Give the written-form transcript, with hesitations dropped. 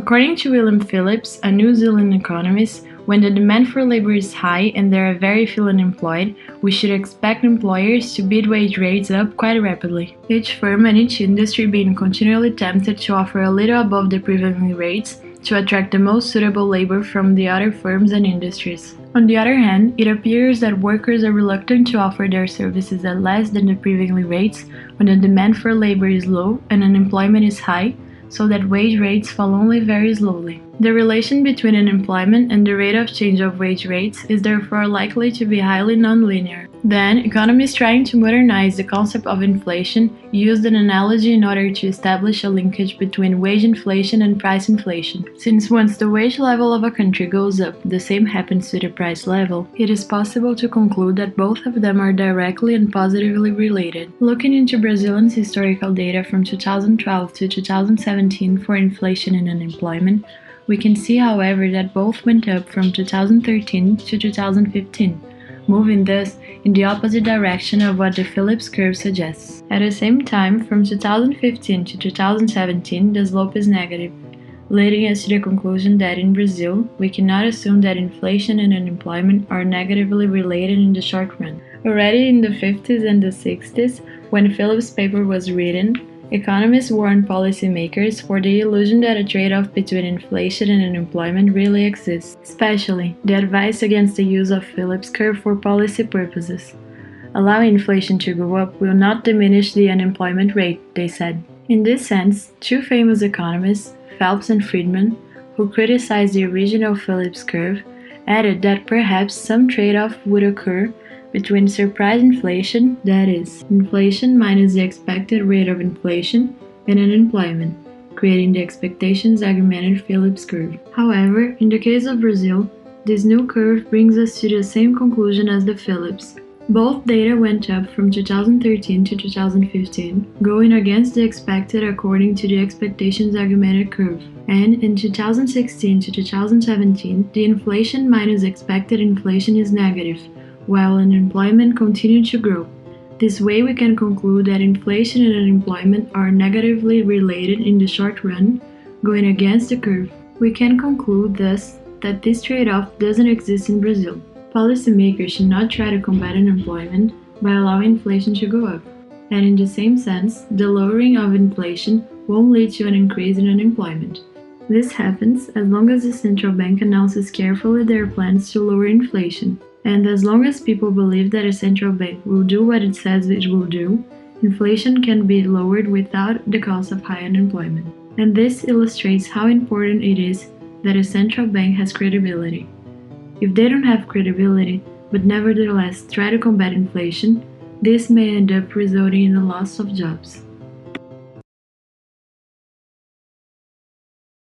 According to William Phillips, a New Zealand economist, when the demand for labor is high and there are very few unemployed, we should expect employers to bid wage rates up quite rapidly. Each firm and each industry being continually tempted to offer a little above the prevailing rates to attract the most suitable labor from the other firms and industries. On the other hand, it appears that workers are reluctant to offer their services at less than the prevailing rates when the demand for labor is low and unemployment is high, so that wage rates fall only very slowly. The relation between unemployment and the rate of change of wage rates is therefore likely to be highly nonlinear. Then, economists trying to modernize the concept of inflation used an analogy in order to establish a linkage between wage inflation and price inflation. Since once the wage level of a country goes up, the same happens to the price level, it is possible to conclude that both of them are directly and positively related. Looking into Brazilian's historical data from 2012 to 2017 for inflation and unemployment, we can see, however, that both went up from 2013 to 2015, moving thus in the opposite direction of what the Phillips curve suggests. At the same time, from 2015 to 2017, the slope is negative, leading us to the conclusion that in Brazil, we cannot assume that inflation and unemployment are negatively related in the short run. Already in the 50s and the 60s, when Phillips' paper was written, economists warned policymakers for the illusion that a trade-off between inflation and unemployment really exists. Especially, they advised against the use of Phillips' curve for policy purposes. Allowing inflation to go up will not diminish the unemployment rate, they said. In this sense, two famous economists, Phelps and Friedman, who criticized the original Phillips curve, added that perhaps some trade-off would occur between surprise inflation, that is, inflation minus the expected rate of inflation, and unemployment, creating the expectations augmented Phillips curve. However, in the case of Brazil, this new curve brings us to the same conclusion as the Phillips. Both data went up from 2013 to 2015, going against the expected according to the expectations augmented curve. And in 2016 to 2017, the inflation minus expected inflation is negative, while unemployment continued to grow. This way we can conclude that inflation and unemployment are negatively related in the short run, going against the curve. We can conclude thus that this trade-off doesn't exist in Brazil. Policymakers should not try to combat unemployment by allowing inflation to go up. And in the same sense, the lowering of inflation won't lead to an increase in unemployment. This happens as long as the central bank announces carefully their plans to lower inflation. And as long as people believe that a central bank will do what it says it will do, inflation can be lowered without the cost of high unemployment. And this illustrates how important it is that a central bank has credibility. If they don't have credibility, but nevertheless try to combat inflation, this may end up resulting in the loss of jobs.